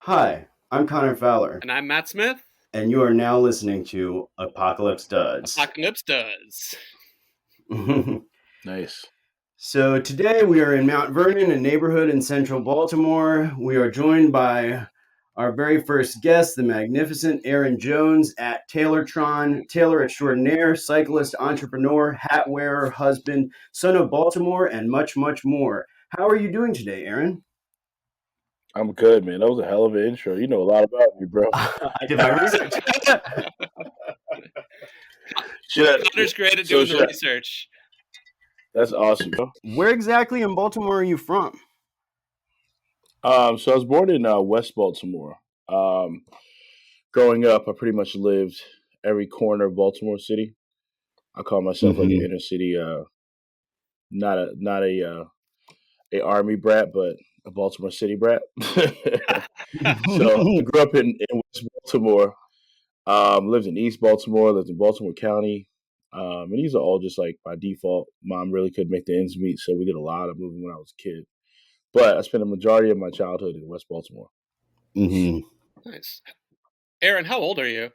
Hi, I'm Connor Fowler, And I'm Matt Smith. and you are now listening to Apocalypse Duds. Apocalypse does. Nice. So today we are in Mount Vernon, a neighborhood in central Baltimore. We are joined by our very first guest, the magnificent Aaron Jones at tailor extraordinaire, cyclist, entrepreneur, hat wearer, husband, son of Baltimore, and much, much more. How are you doing today, Aaron? I'm good, man. That was a hell of an intro. You know a lot about me, bro. I did my research. Should Connor's great at so doing the should I, research. That's awesome. Where exactly in Baltimore are you from? So I was born in West Baltimore. Um, Growing up, I pretty much lived every corner of Baltimore City. I call myself like an Mm-hmm. inner city, not a army brat, but a Baltimore City brat. So I grew up in West Baltimore. Lived in East Baltimore, lived in Baltimore County. And these are all just like by default. Mom really couldn't make the ends meet, so we did a lot of moving when I was a kid. But I spent a majority of my childhood in West Baltimore. Mm-hmm. Nice. Aaron, how old are you?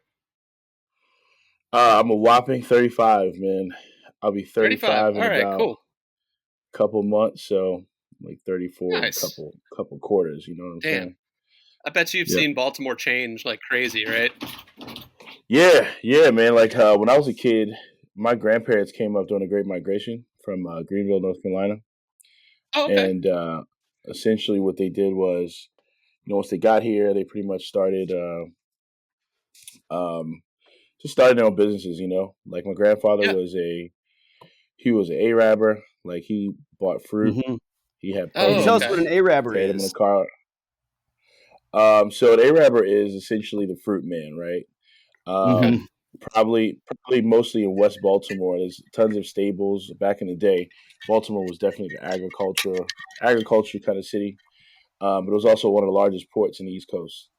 I'm a whopping 35, man. I'll be 35. 35 All in right, about cool. a couple months, so like 34 and a Nice. couple quarters. You know what I'm Damn. saying? I bet you've Yeah, seen Baltimore change like crazy, right? yeah, man. Like when I was a kid, my grandparents came up during the Great Migration from Greenville, North Carolina, Oh, okay. and essentially what they did was, once they got here, they pretty much started um, just started their own businesses. Like my grandfather Yeah. was an Arabber. Like he bought fruit. Mm-hmm. He had Can you Oh, tell us produce. what an okay. Arabber They had him in a is? car. So an Arabber is essentially the fruit man, right? Okay. Um, probably mostly in West Baltimore. There's tons of stables. Back in the day, Baltimore was definitely an agriculture kind of city. But it was also one of the largest ports in the East Coast.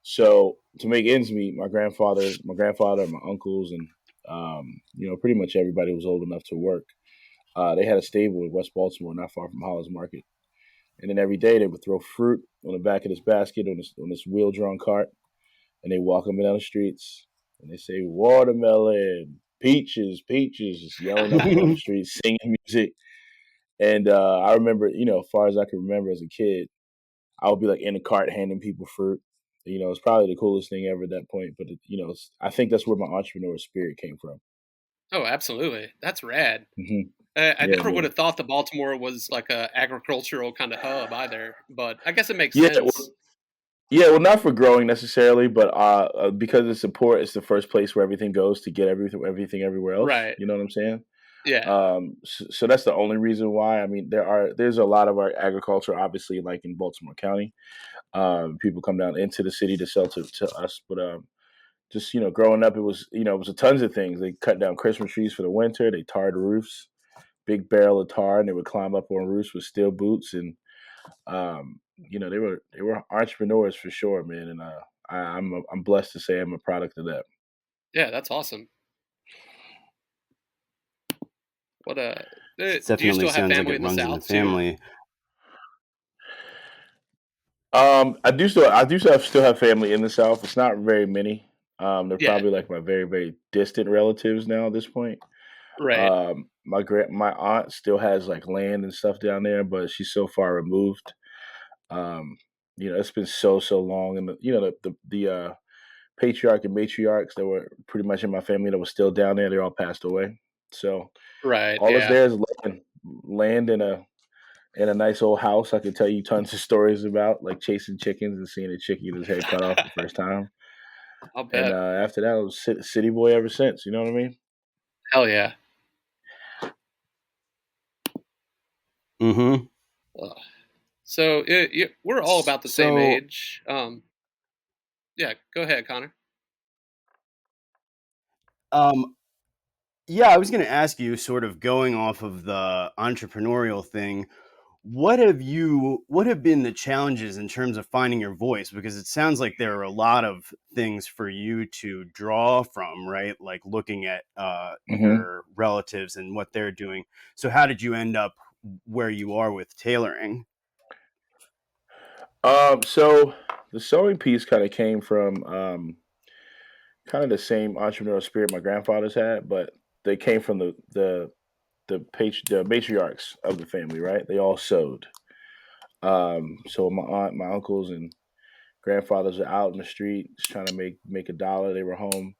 So to make ends meet, my grandfather, my uncles, and pretty much everybody was old enough to work. They had a stable in West Baltimore, not far from Hollis Market. And then every day they would throw fruit on the back of this basket on this wheel drawn cart, and they walk them down the streets, and they say watermelon, peaches, peaches, just yelling up and down the street, singing music. And I remember, as far as I can remember as a kid, I would be like in the cart handing people fruit. It's probably the coolest thing ever at that point. But I think that's where my entrepreneur spirit came from. Oh, absolutely. That's rad. Hmm. I Yeah, never would man. have thought that Baltimore was like a agricultural kind of hub either, but I guess it makes Yeah, sense. well, not for growing necessarily, but because it's a port, it's the first place where everything goes to get everything everywhere else. Right. You know what I'm saying? Yeah. So that's the only reason why. I mean, there's a lot of our agriculture, obviously, like in Baltimore County. People come down into the city to sell to us, but just growing up, it was a tons of things. They cut down Christmas trees for the winter. They tarred roofs, big barrel of tar, and they would climb up on roofs with steel boots, and they were entrepreneurs for sure, man. And I'm blessed to say I'm a product of that. Yeah, that's awesome. What It do you definitely still have sounds like family it in the runs in the South too? family. I do still have family in the South. It's not very many. They're Yeah. probably like my very, very distant relatives now at this point. Right. My aunt still has like land and stuff down there, but she's so far removed. Um, it's been so long, and the patriarch and matriarchs that were pretty much in my family that was still down there, they all passed away. So Right. all that's Yeah. there is land in a nice old house. I could tell you tons of stories about, like chasing chickens and seeing a chicken get his head cut off the first time. I'll And bet. after that, I was city boy ever since. You know what I mean? Hell yeah. Mm-hmm. Ugh. So we're all about the same So, age. Yeah. Go ahead, Connor. um, yeah, I was going to ask you, sort of going off of the entrepreneurial thing, what have been the challenges in terms of finding your voice? Because it sounds like there are a lot of things for you to draw from, right? Like looking at Hmm. your relatives and what they're doing. So, how did you end up where you are with tailoring? So the sewing piece kind of came from kind of the same entrepreneurial spirit my grandfathers had, but they came from the matriarchs of the family, right? They all sewed. So my aunt, my uncles, and grandfathers are out in the street trying to make a dollar. They were home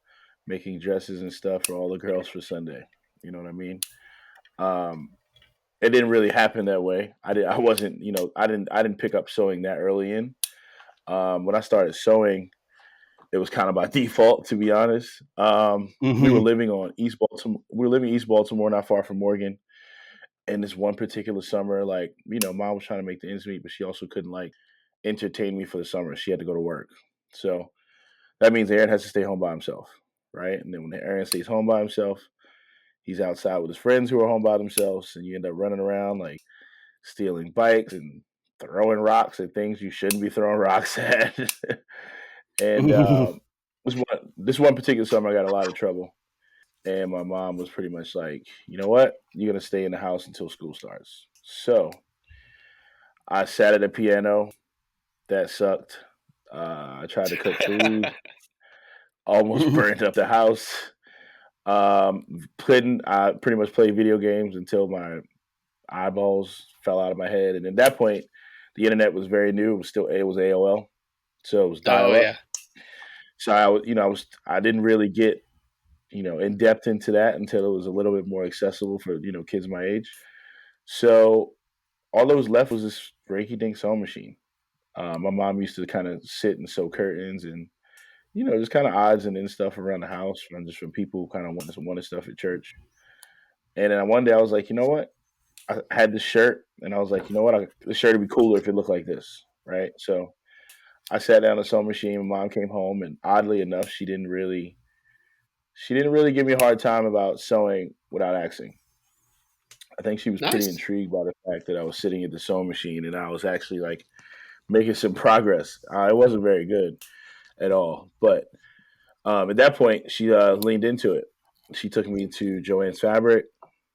making dresses and stuff for all the girls for Sunday. You know what I mean? Um, it didn't really happen that way. I wasn't. I didn't pick up sewing that early in. When I started sewing, it was kind of by default, to be honest. We were Hmm. living on East Baltimore. We were living East Baltimore, not far from Morgan. And this one particular summer, like mom was trying to make the ends meet, but she also couldn't like entertain me for the summer. She had to go to work, so that means Aaron has to stay home by himself, right? And then when Aaron stays home by himself, he's outside with his friends who are home by themselves, and you end up running around like stealing bikes and throwing rocks at things you shouldn't be throwing rocks at. And this one particular summer, I got a lot of trouble, and my mom was pretty much like, you know what, you're gonna stay in the house until school starts. So I sat at a piano. That sucked. I tried to cook food, almost burned up the house. I pretty much played video games until my eyeballs fell out of my head. And at that point, the internet was very new. It was AOL, so it was Oh dial up. yeah, So I didn't really get in depth into that until it was a little bit more accessible for kids my age. So all that was left was this rinky dink sewing machine. My mom used to kind of sit and sew curtains and just kind of odds and ends stuff around the house from people who kind of wanted stuff at church. And then one day I was like, you know what? I had this shirt, and I was like, you know what? The shirt would be cooler if it looked like this, right? So I sat down at the sewing machine. My mom came home, and oddly enough, she didn't really give me a hard time about sewing without asking. I think she was pretty nice. intrigued by the fact that I was sitting at the sewing machine and I was actually like making some progress. It wasn't very good at all, but at that point, she leaned into it. She took me to Joanne's Fabric.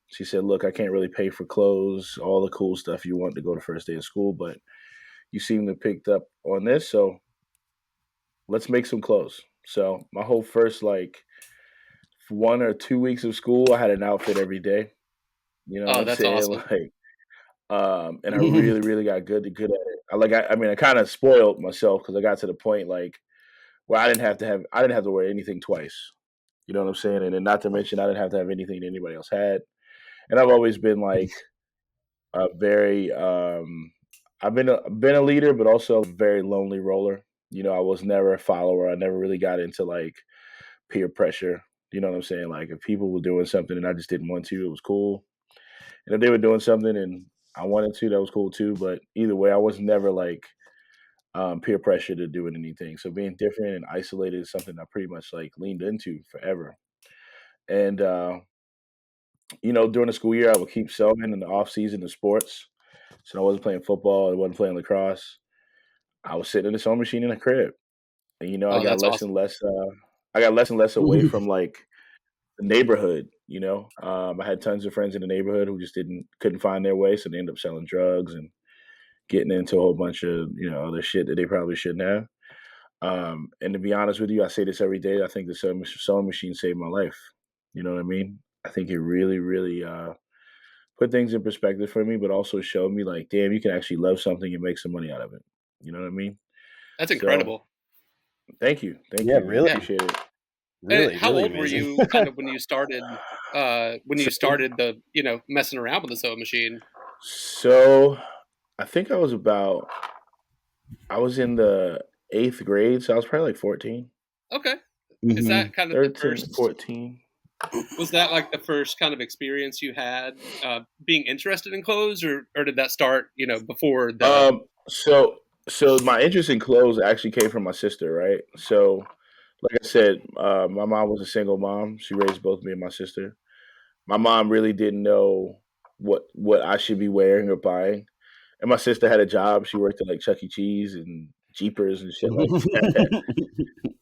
She said, "Look, I can't really pay for clothes, all the cool stuff you want to go to first day of school, but you seem to have picked up on this, so let's make some clothes." So my whole first like 1 or 2 weeks of school, I had an outfit every day. You know what Oh, I'm that's saying? awesome. Like, and I really, really got good at it. I kind of spoiled myself because I got to the point like where I didn't have to wear anything twice. You know what I'm saying? And then not to mention, I didn't have to have anything that anybody else had. And I've always been like a very, I've been a leader, but also a very lonely roller. I was never a follower. I never really got into like peer pressure. You know what I'm saying? Like if people were doing something and I just didn't want to, it was cool. And if they were doing something and I wanted to, that was cool too. But either way, I was never like peer pressure to doing anything. So being different and isolated is something I pretty much like leaned into forever. And during the school year, I would keep sewing in the off season of sports. So I wasn't playing football, I wasn't playing lacrosse. I was sitting in the sewing machine in a crib, and I Oh, got that's less and awesome. less. I got less and less away from like the neighborhood. I had tons of friends in the neighborhood who just couldn't find their way, so they ended up selling drugs and getting into a whole bunch of other shit that they probably shouldn't have. And to be honest with you, I say this every day. I think the sewing machine saved my life. You know what I mean? I think it really, really put things in perspective for me, but also showed me like, damn, you can actually love something and make some money out of it. You know what I mean? That's So incredible. thank Yeah, you, man. really, Yeah. Appreciate it. really, How really old were amazing. you kind of when you started So, the messing around with the sewing machine? so I think I was in the eighth grade, so I was probably like 14, Okay. Is Hmm. that kind of the 13, first 14. was that like the first kind of experience you had being interested in clothes, or did that start, before the So my interest in clothes actually came from my sister, right? So, like I said, my mom was a single mom. She raised both me and my sister. My mom really didn't know what I should be wearing or buying, and my sister had a job. She worked at like Chuck E. Cheese and Jeepers and shit like that.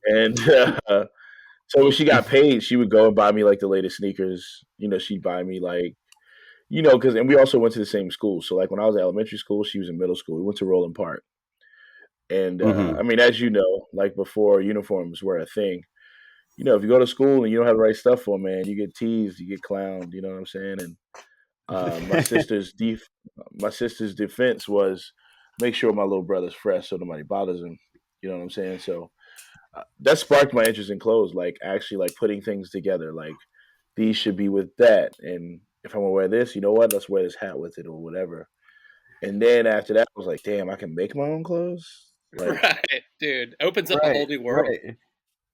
And so when she got paid, she would go and buy me like the latest sneakers. She'd buy me like and we also went to the same school. So like when I was in elementary school, she was in middle school. We went to Roland Park. And Hmm. I mean, as you know, like before uniforms were a thing, if you go to school and you don't have the right stuff on, man, you get teased, you get clowned. You know what I'm saying? And my my sister's defense was make sure my little brother's fresh so nobody bothers him. You know what I'm saying? So that sparked my interest in clothes, like actually like putting things together. Like these should be with that, and if I'm gonna wear this, you know what? Let's wear this hat with it or whatever. And then after that, I was like, damn, I can make my own clothes. Like, Right, dude. Opens up a Right, whole new world. right.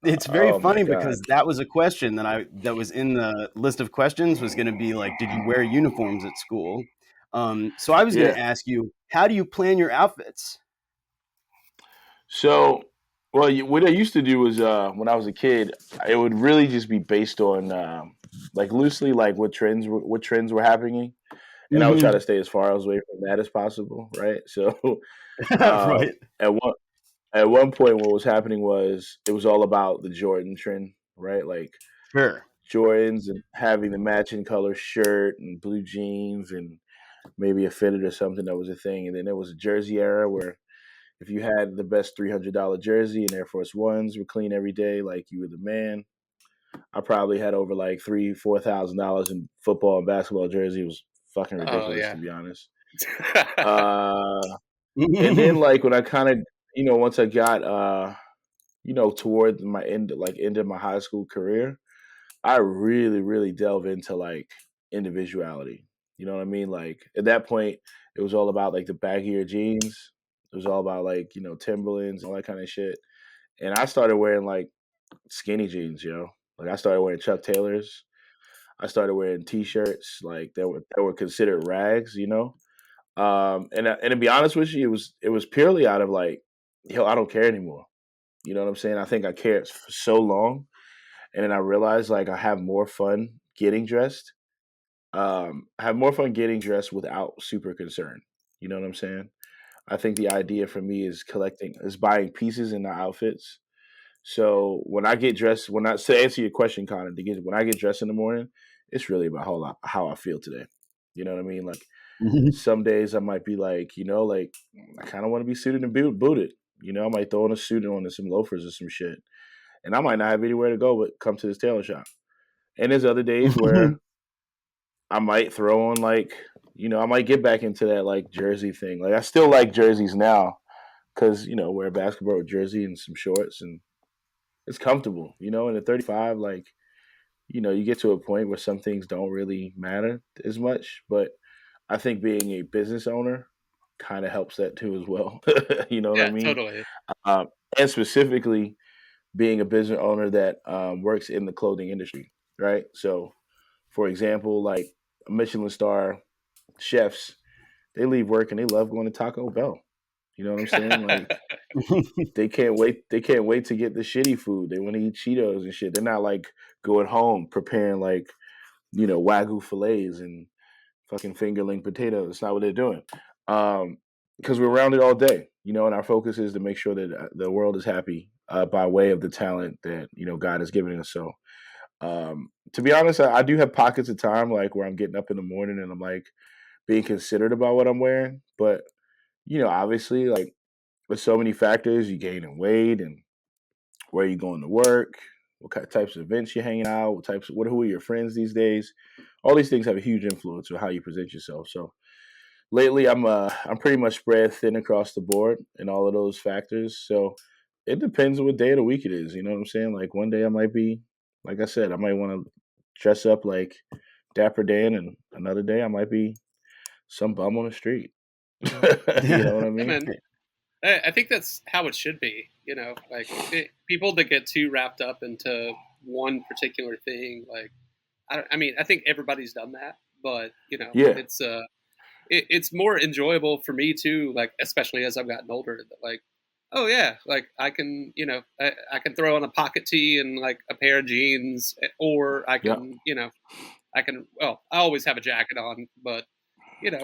It's very oh my funny god, because that was a question that was in the list of questions was going to be like, did you wear uniforms at school? So I was going to yeah. ask you, how do you plan your outfits? So, well, what I used to do was when I was a kid, it would really just be based on like loosely like what trends were happening, and I would try Hmm. to stay as far away from that as possible, right? So, Right. at one point, what was happening was it was all about the Jordan trend, right? Like Sure. Jordans and having the matching color shirt and blue jeans and maybe a fitted or something that was a thing, and then there was a jersey era where if you had the best $300 jersey and Air Force Ones were clean every day, like you were the man. I probably had over like $3,000-4,000 in football and basketball jersey. It was fucking Oh ridiculous, yeah. to be honest. Uh, and then like when I kind of, once I got, toward my end of my high school career, I really, really delve into like individuality. You know what I mean? Like at that point, it was all about like the baggier jeans. It was all about like Timberlands, all that kind of shit. And I started wearing like skinny jeans, Like I started wearing Chuck Taylors. I started wearing T-shirts like that were considered rags. And to be honest with you, it was purely out of like, I don't care anymore. You know what I'm saying? I think I cared for so long, and then I realized like I have more fun getting dressed. I have more fun getting dressed without super concern. You know what I'm saying? I think the idea for me is buying pieces in the outfits. So when I get dressed, to answer your question, Connor, when I get dressed in the morning, it's really about how I feel today. You know what I mean? Like some days I might be like, like I kind of want to be suited and booted. I might throw on a suit on and some loafers or some shit, and I might not have anywhere to go but come to this tailor shop. And there's other days where I might throw on like, I might get back into that like jersey thing. Like I still like jerseys now because wear a basketball jersey and some shorts and it's comfortable. And at 35, like you get to a point where some things don't really matter as much. But I think being a business owner kind of helps that too as well. You know what I Yeah, mean? totally. Um, and specifically being a business owner that works in the clothing industry, right? So, for example, like Michelin star chefs, they leave work and they love going to Taco Bell. You know what I'm saying? Like they can't wait. They can't wait to get the shitty food. They want to eat Cheetos and shit. They're not like going home preparing like Wagyu fillets and fucking fingerling potatoes. It's not what they're doing. Because we're around it all day, and our focus is to make sure that the world is happy by way of the talent that God has given us. So, to be honest, I do have pockets of time like where I'm getting up in the morning and I'm like being considerate about what I'm wearing. But obviously, like with so many factors, you gain in weight and where you going to work, what kind of types of events you're hanging out, who are your friends these days. All these things have a huge influence on how you present yourself. So lately, I'm pretty much spread thin across the board in all of those factors. So it depends on what day of the week it is. You know what I'm saying? Like one day I might be, like I said, I might want to dress up like Dapper Dan, and another day I might be some bum on the street. You know what I Yeah, mean? man. I think that's how it should be. Like people that get too wrapped up into one particular thing. Like, I mean, I think everybody's done that, but Yeah, it's more enjoyable for me too. Like, especially as I've gotten older, that like, oh yeah, like I can, I can throw on a pocket tee and like a pair of jeans, or I yeah, can, I can. Well, I always have a jacket on, but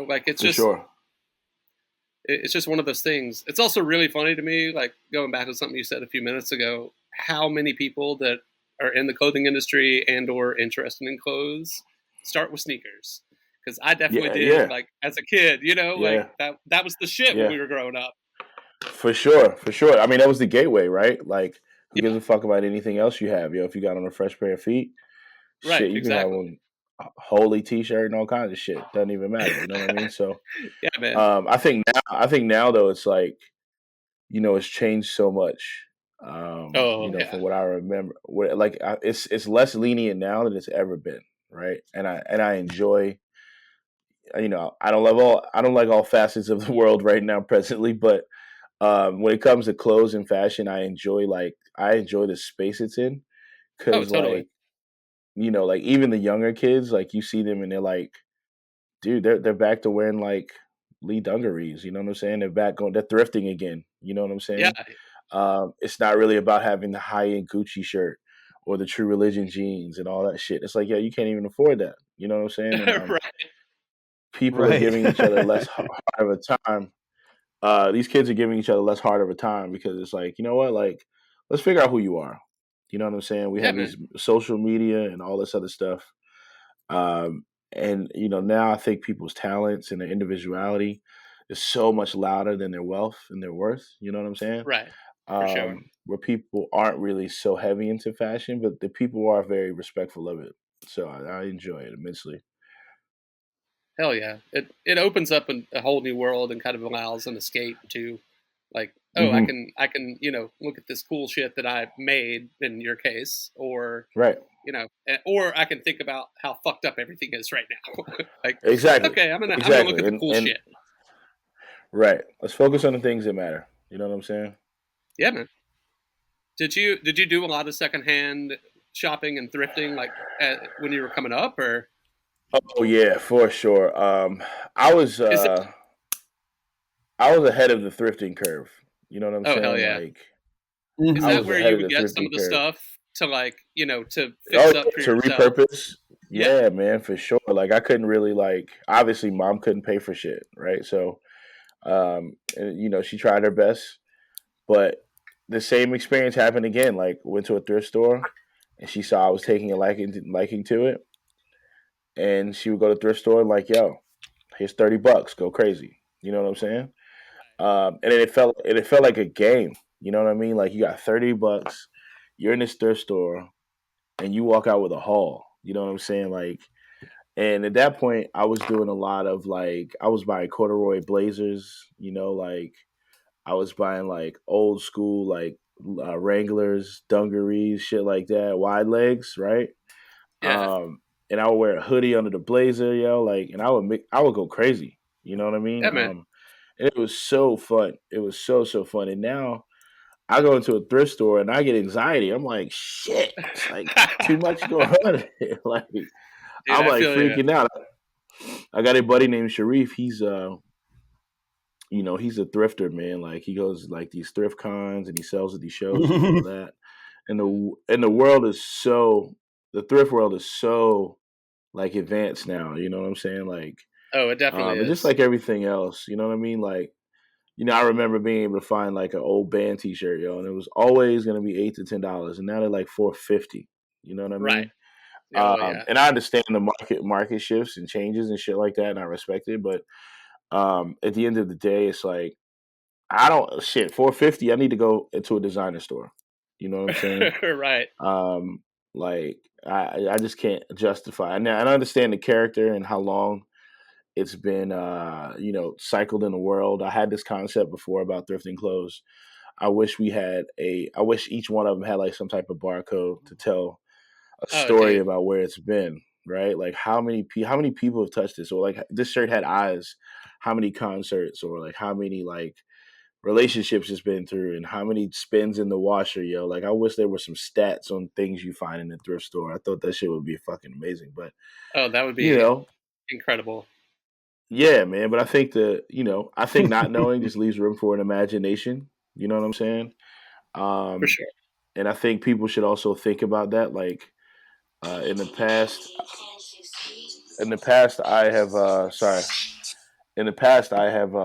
like for sure. it's just one of those things. It's also really funny to me, like going back to something you said a few minutes ago, how many people that are in the clothing industry and or interested in clothes start with sneakers. Because I definitely Yeah, did, yeah, like as a kid, like yeah, that was the shit when yeah. we were growing up. For sure, for sure. I mean, that was the gateway, right? Like, who Yeah, gives a fuck about anything else you have? If you got on a fresh pair of feet, right, shit, you can have exactly. on a holy t-shirt and all kinds of shit. Doesn't even matter. You know what I mean? So, Yeah, man. I think now though, it's like, it's changed so much. Oh From yeah, what I remember, it's less lenient now than it's ever been, right? And I enjoy, I don't like all facets of the world right now presently, but when it comes to clothes and fashion, I enjoy the space it's in oh because totally. like even the younger kids, like you see them and they're like, dude, they're back to wearing like Lee dungarees. You know what I'm saying? They're thrifting again. You know what I'm Yeah, saying? It's not really about having the high end Gucci shirt or the True Religion jeans and all that shit. It's like, yeah, you can't even afford that. You know what I'm saying? And right. people are Right. giving each other less hard of a time. These kids are giving each other less hard of a time because it's like, you know what, like let's figure out who you are. You know what I'm saying? We Yeah, have man. these social media and all this other stuff. And now I think people's talents and their individuality is so much louder than their wealth and their worth. You know what I'm saying? Right, for sure. Where people aren't really so heavy into fashion, but the people are very respectful of it. So I enjoy it immensely. Hell yeah, it opens up a whole new world and kind of allows an escape to, like, oh, I Hmm. can I can look at this cool shit that I made in your case, or Right. or I can think about how fucked up everything is right now. Like, Exactly. okay, I'm gonna look Exactly. at the cool And shit. right. Let's focus on the things that matter. You know what I'm saying? Yeah, man. Did you do a lot of secondhand shopping and thrifting like when you were coming up, or Oh yeah, for sure. I was is it? uh I was ahead of the thrifting curve. You know what I'm Oh hell saying? yeah! Like Is I Hmm. that was where ahead you of would the get some thrifting of the curve. stuff to, like, to Oh fix up yeah, for to yourself? repurpose. Yeah. Yeah, man, for sure. Like I couldn't really like obviously mom couldn't pay for shit, right? So she tried her best, but the same experience happened again. Like went to a thrift store and she saw I was taking a liking to it, and she would go to the thrift store and like, yo, here's $30, go crazy. You know what I'm saying? And then it felt like a game. You know what I mean? Like you got $30, you're in this thrift store, and you walk out with a haul. You know what I'm saying? Like, and at that point, I was doing a lot of like I was buying corduroy blazers. Like I was buying like old school like Wranglers, dungarees, shit like that, wide legs, right? Yeah. And I would wear a hoodie under the blazer, like, and I would go crazy. You know what I mean? Yeah, man. And it was so fun. It was so fun. And now I go into a thrift store and I get anxiety. I'm like, shit, it's like too much going on here. Like Dude, I'm I like feel you. freaking out. I got a buddy named Sharif. He's a thrifter, man. Like he goes like these thrift cons and he sells at these shows and all of that. And the world is so the thrift world is so like advanced now. You know what I'm saying? Like, Oh, it definitely and just is. like everything else, you know what I mean? Like, I remember being able to find like an old band T-shirt, and it was always going to be $8 to $10, and now they're like $4.50. You know what I Right. mean? Oh yeah. And I understand the market shifts and changes and shit like that, and I respect it. But at the end of the day, it's like I don't shit $4.50. I need to go into a designer store. You know what I'm saying? Right. Um, like I just can't justify. And I understand the character and how long it's been cycled in the world. I had this concept before about thrifting clothes. I wish each one of them had like some type of barcode to tell a Oh, story dude. about where it's been, right? Like how many people have touched this, or like this shirt had eyes, how many concerts, or like how many like relationships it's been through, and how many spins in the washer, Like I wish there were some stats on things you find in the thrift store. I thought that shit would be fucking amazing, but Oh, that would you be know, incredible. yeah, man. But I think not knowing just leaves room for an imagination. You know what I'm saying? For Um, sure. and I think people should also think about that. Like in the past, in the past, I have sorry. In the past, I have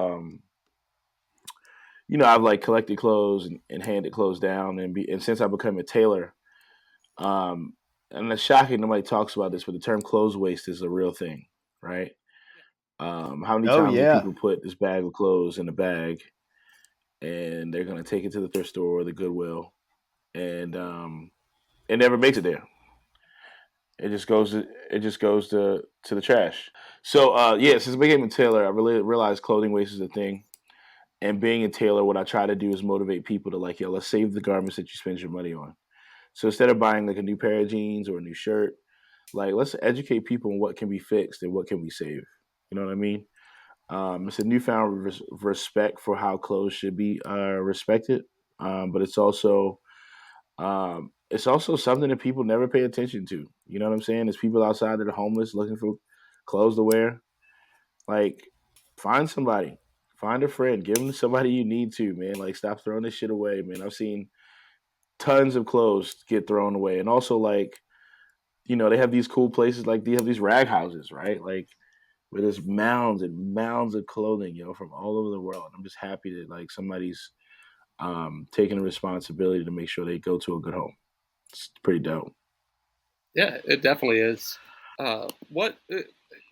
I've like collected clothes and handed clothes down, and since I become a tailor, um, and it's shocking nobody talks about this, but the term clothes waste is a real thing, right? How many Oh times do yeah. people put this bag of clothes in a bag and they're gonna take it to the thrift store or the Goodwill, and it never makes it there. It just goes to the trash. So yeah, since I became a tailor, I really realized clothing waste is a thing. And being a tailor, what I try to do is motivate people to like, yo, let's save the garments that you spend your money on. So instead of buying like a new pair of jeans or a new shirt, like let's educate people on what can be fixed and what can we save. You know what I mean? It's a newfound respect for how clothes should be respected, but it's also something that people never pay attention to. You know what I'm saying? There's people outside that are homeless looking for clothes to wear. Like, find somebody, find a friend, give them to somebody you need to, man. Like, stop throwing this shit away, man. I've seen tons of clothes get thrown away, and also like, they have these cool places, like they have these rag houses, right? Like where there's mounds and mounds of clothing, from all over the world. I'm just happy that like somebody's taking a responsibility to make sure they go to a good home. It's pretty dope. Yeah, it definitely is. What,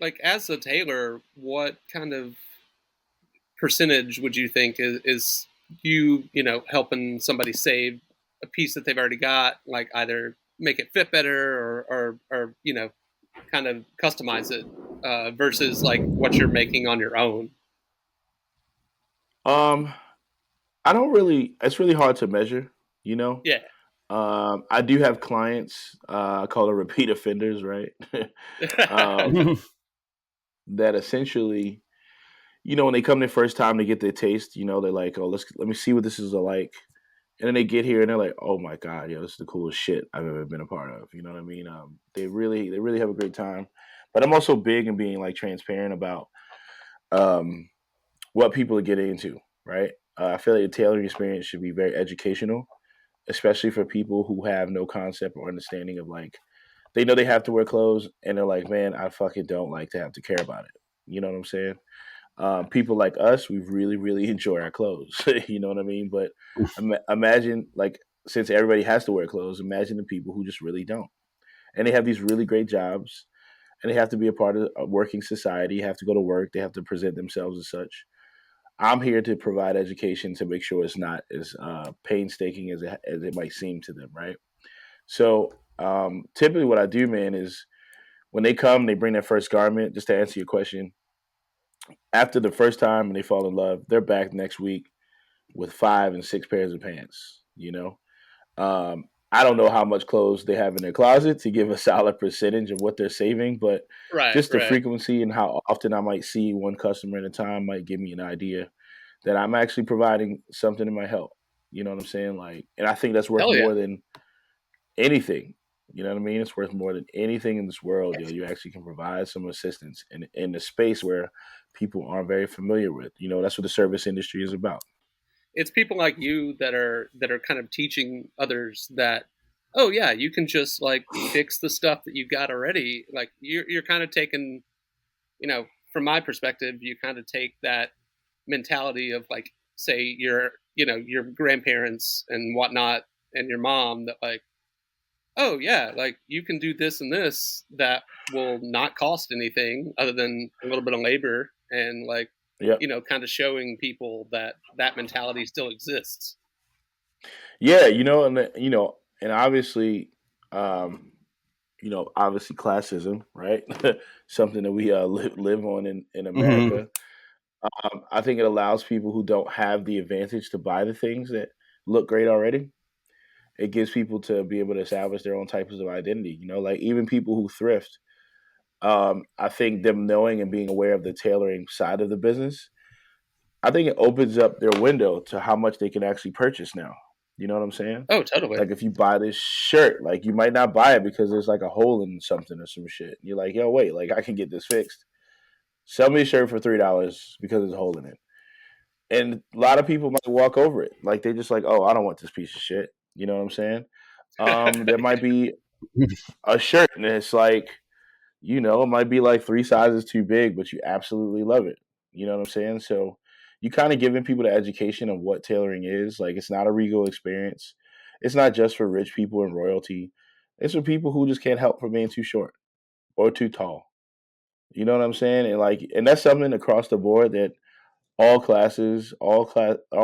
like, as a tailor, what kind of percentage would you think is helping somebody save a piece that they've already got, like either make it fit better or kind of customize it versus like what you're making on your own? Um, I don't really. It's really hard to measure. You know, Yeah. I do have clients. I call them repeat offenders, right? um, that essentially, when they come the first time to get their taste, they're like, "Oh, let me see what this is like." And then they get here and they're like, "Oh my god, this is the coolest shit I've ever been a part of." You know what I mean? They really have a great time. But I'm also big in being like transparent about um, what people are getting into. Right? I feel like a tailoring experience should be very educational, especially for people who have no concept or understanding of like they know they have to wear clothes and they're like, "Man, I fucking don't like to have to care about it." You know what I'm saying? People like us, we really, really enjoy our clothes. You know what I mean? But imagine, like, since everybody has to wear clothes, imagine the people who just really don't. And they have these really great jobs, and they have to be a part of a working society, have to go to work, they have to present themselves as such. I'm here to provide education to make sure it's not as painstaking as it might seem to them, right? So, typically, what I do, man, is when they come, they bring their first garment. Just to answer your question, after the first time and they fall in love, they're back next week with 5 and 6 pairs of pants. I don't know how much clothes they have in their closet to give a solid percentage of what they're saving, but Right, just the right. frequency and how often I might see one customer at a time might give me an idea that I'm actually providing something in my help. You know what I'm saying? Like, and I think that's worth Hell yeah. more than anything. You know what I mean? It's worth more than anything in this world. You actually can provide some assistance in a space where people aren't very familiar with. That's what the service industry is about. It's people like you that are kind of teaching others that, oh yeah, you can just like fix the stuff that you've got already. Like you're kind of taking, from my perspective, you kind of take that mentality of like, say your grandparents and whatnot and your mom, that like, oh yeah, like you can do this and this that will not cost anything other than a little bit of labor, and like, Yeah, kind of showing people that that mentality still exists. yeah. And obviously, um, obviously classism, right? Something that we live on in Mhm. America. I think it allows people who don't have the advantage to buy the things that look great already. It gives people to be able to establish their own types of identity. Like even people who thrift. I think them knowing and being aware of the tailoring side of the business, I think it opens up their window to how much they can actually purchase now. You know what I'm saying? Oh, totally. Like if you buy this shirt, like you might not buy it because there's like a hole in something or some shit. You're like, yo, wait, like I can get this fixed. Sell me a shirt for $3 because there's a hole in it. And a lot of people might walk over it. Like they just like, oh, I don't want this piece of shit. You know what I'm saying? There might be a shirt and it's like, it might be like 3 sizes too big, but you absolutely love it. You know what I'm saying? So you kind of giving people the education of what tailoring is. Like it's not a regal experience. It's not just for rich people and royalty. It's for people who just can't help from being too short or too tall. You know what I'm saying? And that's something across the board that all classes, all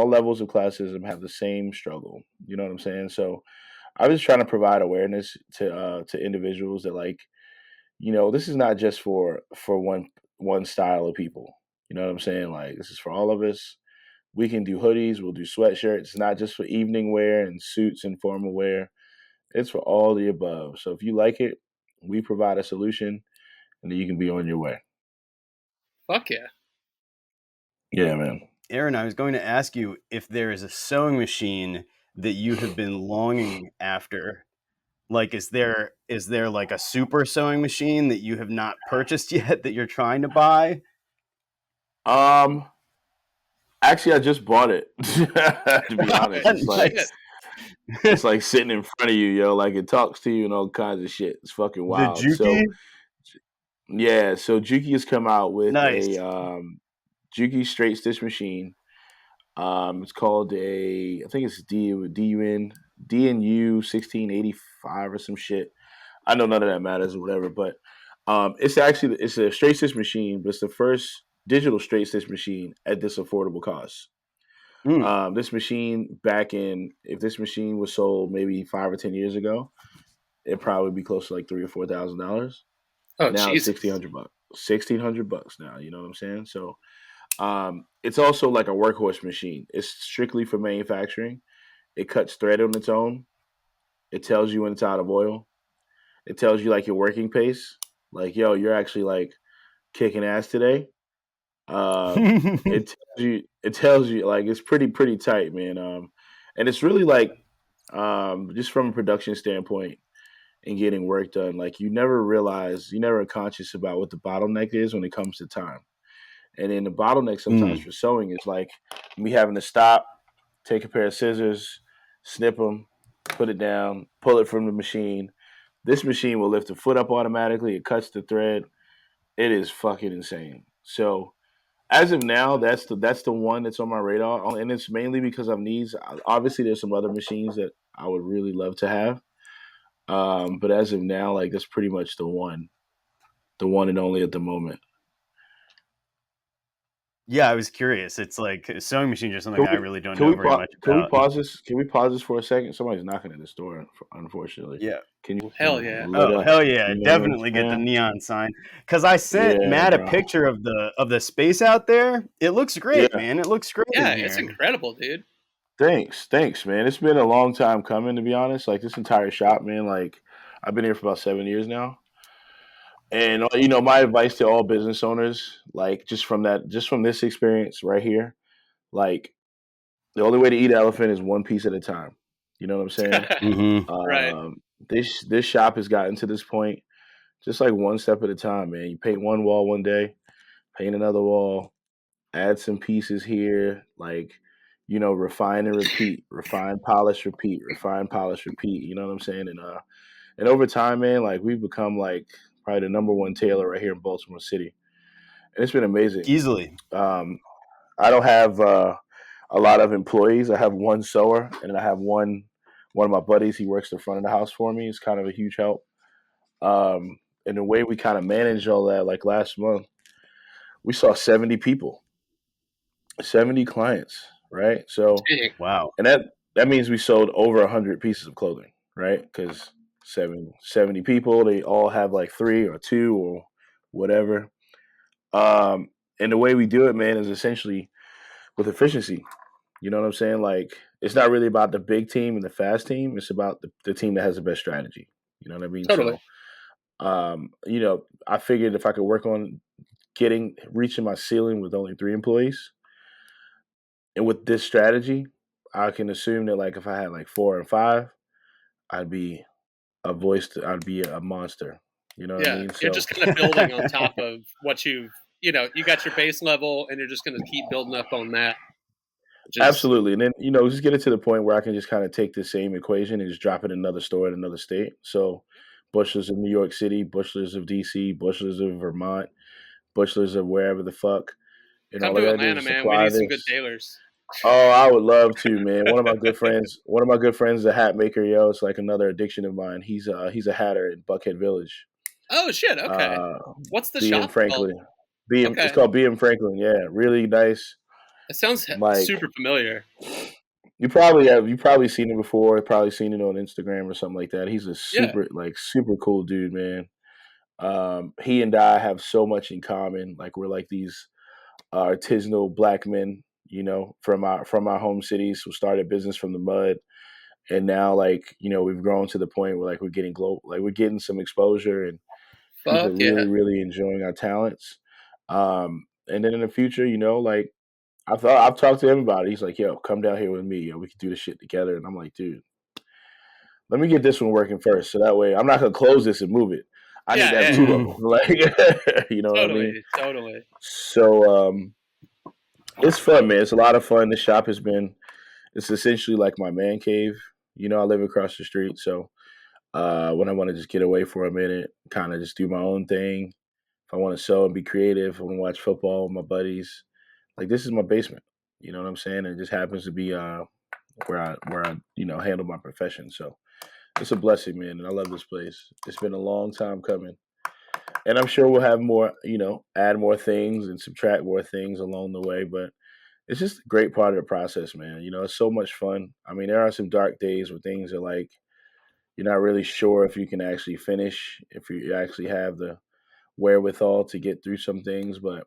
levels of classism have the same struggle. You know what I'm saying? So I was trying to provide awareness to individuals that, like, this is not just for one style of people. You know what I'm saying? Like, this is for all of us. We can do hoodies, we'll do sweatshirts. It's not just for evening wear and suits and formal wear. It's for all the above. So if you like it, we provide a solution, and then you can be on your way. Fuck yeah. Yeah, man. Aaron, I was going to ask you if there is a sewing machine that you have been longing after. Like, is there like a super sewing machine that you have not purchased yet that you're trying to buy? Um, Actually, I just bought it. To be honest, it's like Nice. it's like sitting in front of you, yo. Like, it talks to you and all kinds of shit. It's fucking The wild. Juki? So yeah, so Juki has come out with a Nice. Juki straight stitch machine. It's called I think it's DNU 1685 or some shit. I know none of that matters or whatever, but it's a straight stitch machine, but it's the first digital straight stitch machine at this affordable cost. Mm. If this machine was sold maybe 5 or 10 years ago, it'd probably be close to like $3,000 or $4,000. Oh Now it's Jesus. $1,600. $1,600 now. You know what I'm saying? So it's also like a workhorse machine. It's strictly for manufacturing. It cuts thread on its own. It tells you when it's out of oil. It tells you like your working pace. Like, yo, you're actually like kicking ass today. It tells you like it's pretty tight, man. And it's really like just from a production standpoint and getting work done, like you never conscious about what the bottleneck is when it comes to time. And then the bottleneck sometimes Mm. for sewing is like me having to stop, take a pair of scissors, snip them, put it down, pull it from the machine. This machine will lift the foot up automatically. It cuts the thread. It is fucking insane. So as of now, that's the one that's on my radar, and it's mainly because of needs. Obviously, there's some other machines that I would really love to have, but as of now, like that's pretty much the one and only at the moment. Yeah, I was curious. It's like sewing machines are something I really don't know very much Can we about. pause this? Can we pause this for a second? Somebody's knocking at this door. Unfortunately, Yeah. can you Hell yeah. Oh, hell yeah. you know what I'm Definitely get the saying? neon sign. Because I sent Yeah, Matt a bro. picture of the space out there. It looks great, Yeah. man. It looks great Yeah, in it's here. incredible, dude. Thanks, man. It's been a long time coming, to be honest. Like this entire shop, man. Like I've been here for about 7 years now. And my advice to all business owners, like just from this experience right here, like the only way to eat an elephant is one piece at a time. You know what I'm saying? Mm-hmm. Right. This shop has gotten to this point just like one step at a time, man. You paint one wall one day, paint another wall, add some pieces here, like refine and repeat, refine, polish, repeat, refine, polish, repeat. You know what I'm saying? And over time, man, like we've become like probably the number one tailor right here in Baltimore City, and it's been amazing. Easily. Um, I don't have a lot of employees. I have one sewer, and then I have one of my buddies. He works the front of the house for me. It's kind of a huge help. And the way we kind of managed all that, like last month, we saw 70 people, 70 clients, right? So, Dang. Wow. and that means we sold over 100 pieces of clothing, right? Because 70 people, they all have like three or two or whatever. Um, and the way we do it, man, is essentially with efficiency. You know what I'm saying? Like, it's not really about the big team and the fast team. It's about the team that has the best strategy. You know what I mean? Totally. So, I figured if I could work on reaching my ceiling with only 3 employees, and with this strategy, I can assume that like if I had like 4 and 5, I'd be I'd be a monster. You know what I Yeah. mean? You're So just kind of building on top of what you got your base level and you're just going to keep building up on that. Just absolutely, and then just get it to the point where I can just kind of take the same equation and just drop it in another store in another state. So, bushlers of New York City, bushlers of DC, bushlers of Vermont, bushlers of wherever the fuck, and come all I to gotta do Atlanta, is man. We supply need some good this. tailors. Oh, I would love to, man. One of my good friends is a hat maker, yo. It's like another addiction of mine. He's a hatter in Buckhead Village. Oh shit. Okay. Uh What's the BM shop called? Franklin. It's Okay. called BM Franklin, yeah. Really nice. It sounds Like super familiar. you probably seen it before, probably seen it on Instagram or something like that. He's a Yeah. super cool dude, man. He and I have so much in common. Like we're like these artisanal black men, from our home cities who started business from the mud, and now like we've grown to the point where like we're getting like we're getting some exposure, and people are Fuck yeah. really enjoying our talents. And then in the future, like I've talked to him about it. He's like, "Yo, come down here with me. We can do this shit together." And I'm like, "Dude, let me get this one working first, so that way I'm not gonna close this and move it. I need Yeah, to have yeah, two yeah. of them." Like, you know what I mean? Totally. So it's fun, man. It's a lot of fun. The shop has been. It's essentially like my man cave. I live across the street, so when I want to just get away for a minute, kind of just do my own thing. If I want to sew and be creative, I want to watch football with my buddies. Like this is my basement. You know what I'm saying? It just happens to be where I handle my profession. So it's a blessing, man, and I love this place. It's been a long time coming, and I'm sure we'll have more. Add more things and subtract more things along the way, but it's just a great part of the process, man. It's so much fun. I mean, there are some dark days where things are like you're not really sure if you can actually finish, if you actually have the wherewithal to get through some things, but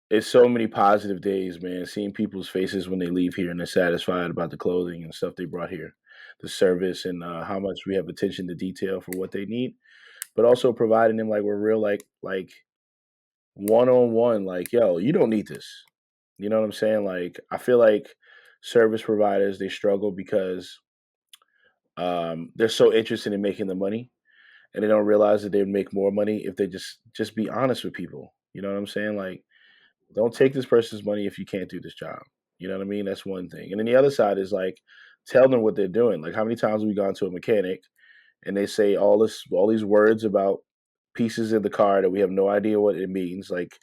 it's so many positive days, man. Seeing people's faces when they leave here and they're satisfied about the clothing and stuff they brought here, the service, and how much we have attention to detail for what they need, but also providing them like we're real, like one on one, like yo, you don't need this. You know what I'm saying? Like I feel like service providers they struggle because they're so interested in making the money, and they don't realize that they'd make more money if they just be honest with people. You know what I'm saying? Like don't take this person's money if you can't do this job. You know what I mean? That's one thing. And then the other side is like tell them what they're doing. Like how many times have we gone to a mechanic and they say all these words about pieces in the car that we have no idea what it means. Like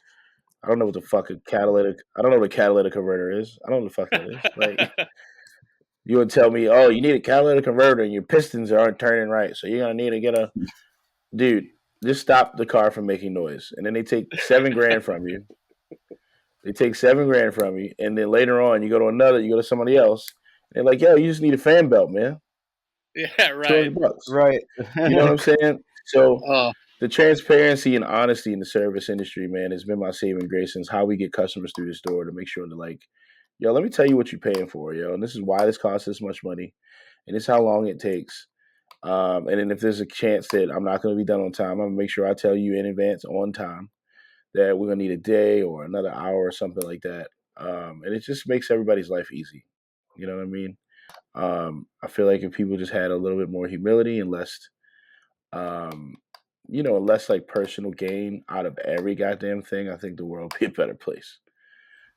I don't know what the fuck a catalytic I don't know what a catalytic converter is. I don't know what the fuck that is. Like you would tell me, oh, you need a catalytic converter and your pistons aren't turning right. So you're gonna need to get a dude, just stop the car from making noise. And then they take 7 grand from you. They take 7 grand from you, and then later on, you go to somebody else, and they're like, "Yo, you just need a fan belt, man. Yeah, two right. hundred bucks." Right. You know what I'm saying? So Oh, the transparency and honesty in the service industry, man, has been my saving grace since how we get customers through the store to make sure to like, yo, let me tell you what you're paying for, yo, and this is why this costs this much money, and this is how long it takes. And then if there's a chance that I'm not going to be done on time, I'm gonna make sure I tell you in advance on time that we're gonna need a day or another hour or something like that. And it just makes everybody's life easy. You know what I mean? I feel like if people just had a little bit more humility and um, less like personal gain out of every goddamn thing, I think the world would be a better place.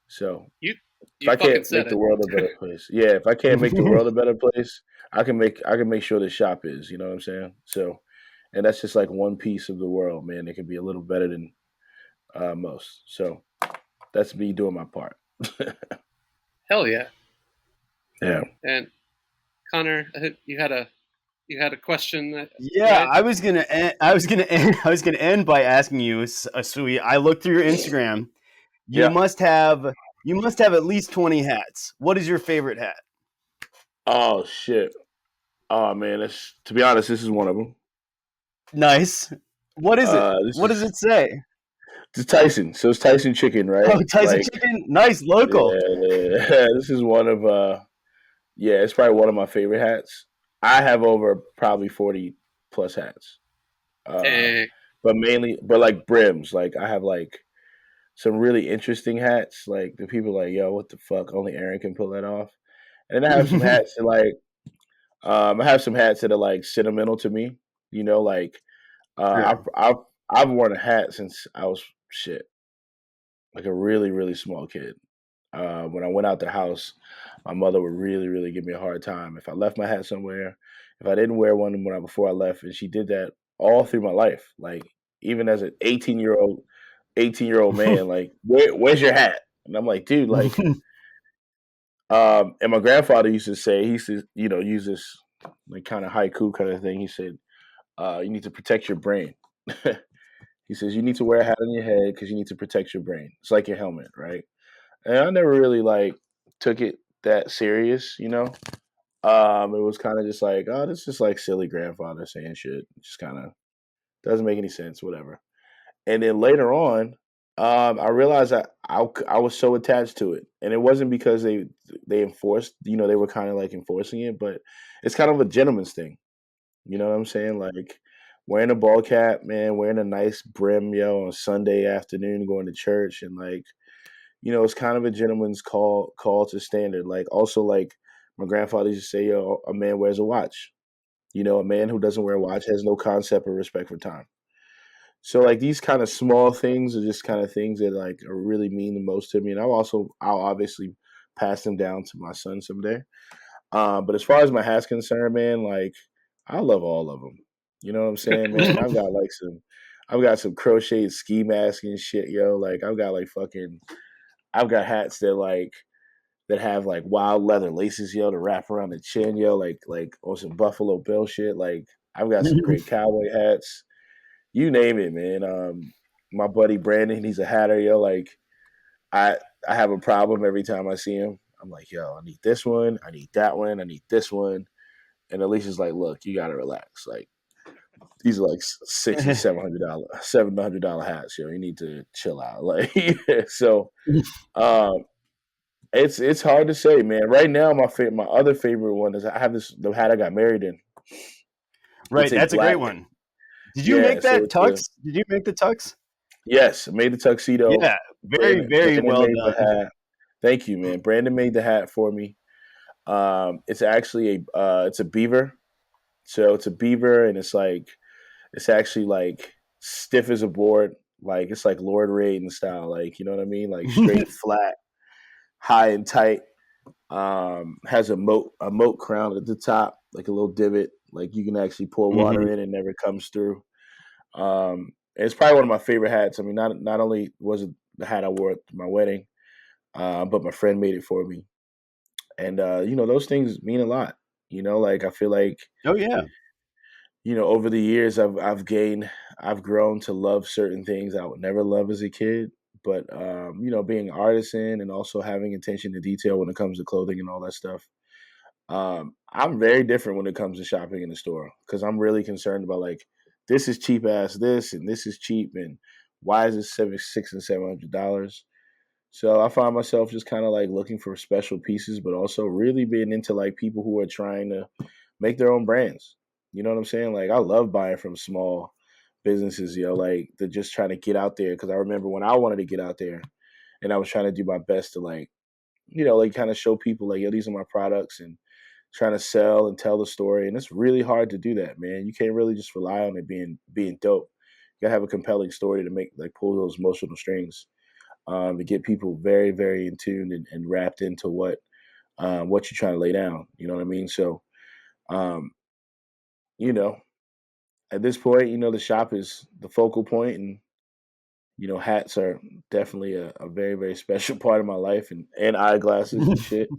So you if you I fucking can't said make the it. world a better place, yeah, if I can't make the world a better place, I can make sure the shop is. You know what I'm saying? So, and that's just like one piece of the world, man. It can be a little better than most. So that's me doing my part. Hell yeah. Yeah. And Connor, I think you had a question, Yeah, right? I was gonna end by asking you, Sweet. I looked through your Instagram. You Yeah. must have you must have at least 20 hats. What is your favorite hat? Oh shit. Oh man, that's to be honest, this is one of them. Nice. What is it? This What does is it say? it's Tyson. So it's Tyson chicken, right? Oh, Tyson Like, chicken. Nice, local. yeah, this is one of yeah, it's probably one of my favorite hats. I have over probably 40 plus hats. Uh, Eh, but like brims. Like I have like some really interesting hats. Like the people are like, yo, what the fuck? Only Aaron can pull that off. And then I have some hats that like I have some hats that are like sentimental to me. Like Sure. I've worn a hat since I was shit, like a really really small kid. When I went out the house, my mother would really really give me a hard time if I left my hat somewhere, if I didn't wear one before I left, and she did that all through my life. Like even as an 18-year old man, like where's your hat? And I'm like, dude, like, and my grandfather used to say, he used to use this like kind of haiku kind of thing. He said, you need to protect your brain. He says you need to wear a hat on your head because you need to protect your brain. It's like your helmet, right? and I never really like took it that serious, you know. It was kind of just like, oh, this is like silly grandfather saying shit. Just kind of doesn't make any sense, whatever. And then later on, I realized I was so attached to it, and it wasn't because they enforced, you know, they were kind of like enforcing it, but it's kind of a gentleman's thing. You know what I'm saying? Like wearing a ball cap, man, wearing a nice brim, yo, on Sunday afternoon, going to church, and like, you know, it's kind of a gentleman's call to standard. Like also like my grandfather used to say, yo, a man wears a watch. You know, a man who doesn't wear a watch has no concept of respect for time. So like these kind of small things are just kind of things that like are really mean the most to me, and I'll obviously pass them down to my son someday. But as far as my hat's concerned, man, like I love all of them. You know what I'm saying, man? I've got some crocheted ski mask and shit, yo. Like I've got hats that have like wild leather laces, yo, to wrap around the chin, yo, like on some Buffalo Bill shit. Like I've got some great cowboy hats. You name it, man. My buddy Brandon, he's a hatter, yo. Like I I have a problem every time I see him. I'm like, yo, I need this one, I need that one, I need this one. And Alicia's like, look, you gotta relax. Like these are like six and $700 hats, yo. You need to chill out. Like so um it's hard to say, man. Right now my other favorite one is I have the hat I got married in. It's Right, a that's a great black, one. Did you yeah, make so that it's a tux? Did you make the tux? yes, I made the tuxedo. Yeah, very, very Brandon well made the done. hat. Thank you, man. Brandon made the hat for me. It's actually it's a beaver. So it's a beaver, and it's actually like stiff as a board. Like it's like Lord Raiden style. Like you know what I mean? Like straight, flat, high and tight. Has a moat crown at the top, like a little divot. Like you can actually pour water Mhm. in and never comes through. And it's probably one of my favorite hats. I mean, not only was it the hat I wore at my wedding, but my friend made it for me. And you know, those things mean a lot. You know, like I feel like, Oh yeah, you know, over the years I've grown to love certain things I would never love as a kid. But you know, being an artisan and also having attention to detail when it comes to clothing and all that stuff. I'm very different when it comes to shopping in the store because I'm really concerned about like this is cheap ass this and this is cheap and why is it $600 and $700? So I find myself just kind of like looking for special pieces, but also really being into like people who are trying to make their own brands. You know what I'm saying? Like I love buying from small businesses, you know, like they're just trying to get out there. Because I remember when I wanted to get out there, and I was trying to do my best to like, you know, like kind of show people like, yo, these are my products, and trying to sell and tell the story. And it's really hard to do that, man. You can't really just rely on it being dope. You gotta have a compelling story to make like pull those emotional strings, to get people very, very in tune and wrapped into what you're trying to lay down. You know what I mean? So, um, you know, at this point, you know, the shop is the focal point, and you know, hats are definitely a very, very special part of my life, and eyeglasses and shit.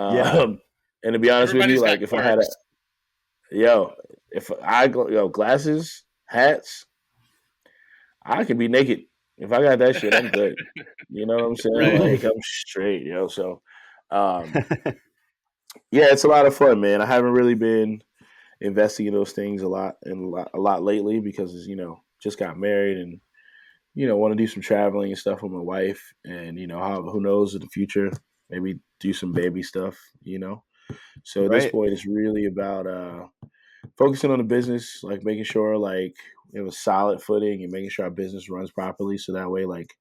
yeah. Um, and to be honest with you, Everybody's got like if I had a quirks. yo, if I go yo glasses, hats, I can be naked. If I got that shit, I'm good. You know what I'm saying? Right. Like I'm straight, yo. So, um, yeah, it's a lot of fun, man. I haven't really been investing in those things a lot lately because you know just got married and you know want to do some traveling and stuff with my wife, and you know who knows in the future maybe do some baby stuff. You know, so at this Right. point, it's really about focusing on the business, like making sure like we have a solid footing and making sure our business runs properly. So that way, like,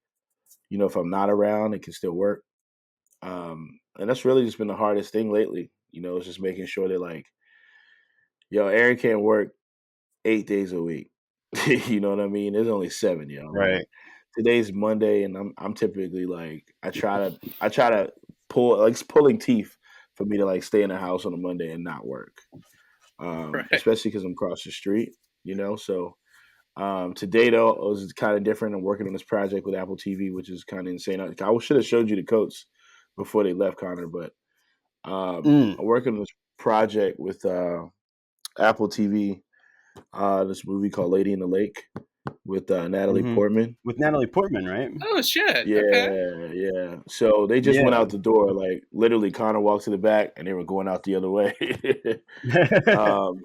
you know, if I'm not around, it can still work. And that's really just been the hardest thing lately. You know, it's just making sure that like, yo, Aaron can't work 8 days a week. You know what I mean? There's only seven, yo. Like Right. today's Monday, and I'm typically like I try to pull like it's pulling teeth for me to like stay in the house on a Monday and not work. Right. Especially because I'm across the street. You know, so today though it was kind of different. I'm working on this project with Apple TV, which is kind of insane. I should have showed you the coats before they left, Connor, but Mm. I'm working on this project with Apple TV. This movie called Lady in the Lake. with Natalie Portman. With Natalie Portman, right? Oh shit. Okay. Yeah. So they just went Yeah. out the door. Like literally, Connor walked to the back, and they were going out the other way. um,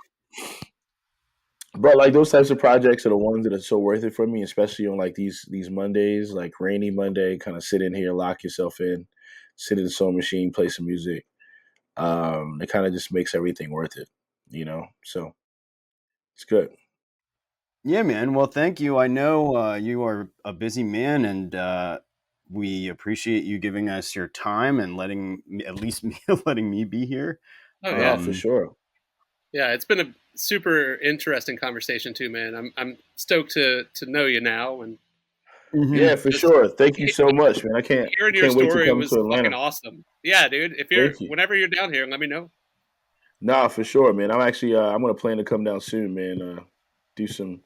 but like those types of projects are the ones that are so worth it for me, especially on like these Mondays, like rainy Monday. Kind of sit in here, lock yourself in, sit in the sewing machine, play some music. It kind of just makes everything worth it, So it's good. Yeah, man. Well, thank you. I know you are a busy man, and we appreciate you giving us your time and letting at least me letting me be here. Oh No, yeah. for sure. Yeah, it's been a super interesting conversation too, man. I'm stoked to know you now, and Yeah, for just sure. Thank you so much, man. I hearing your can't wait to story come to was fucking Atlanta. awesome. Yeah, dude. If Thank you. whenever you're down here, let me know. Nah, for sure, man. I'm actually I'm gonna plan to come down soon, man. Do some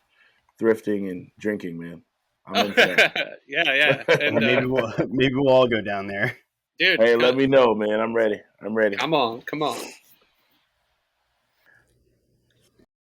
thrifting and drinking, man. I'm in for Yeah, and that. Maybe we'll all go down there. dude, Hey, let me know, man. I'm ready. come on.